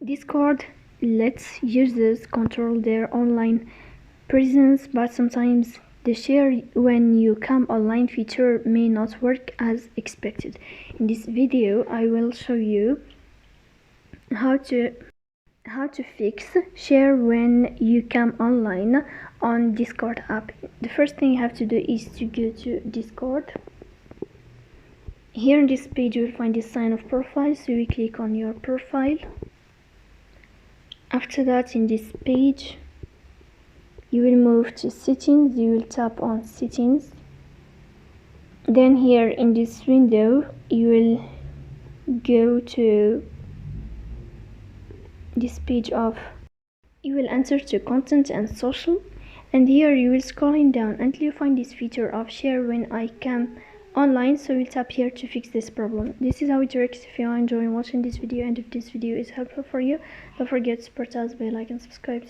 Discord lets users control their online presence, but sometimes the share when you come online feature may not work as expected. In this video, I will show you how to fix share when you come online on Discord app. The first thing you have to do is to go to Discord. Here in this page you will find this sign of profile, so we click on your profile. After that, in this page you will move to settings. You will tap on settings. Then here in this window you will go to this page of, you will enter to content and social, and here you will scrolling down until you find this feature of share when I come online, so we'll tap here to fix this problem. This is how it works. If you are enjoying watching this video and if this video is helpful for you, don't forget to support us by like and subscribe.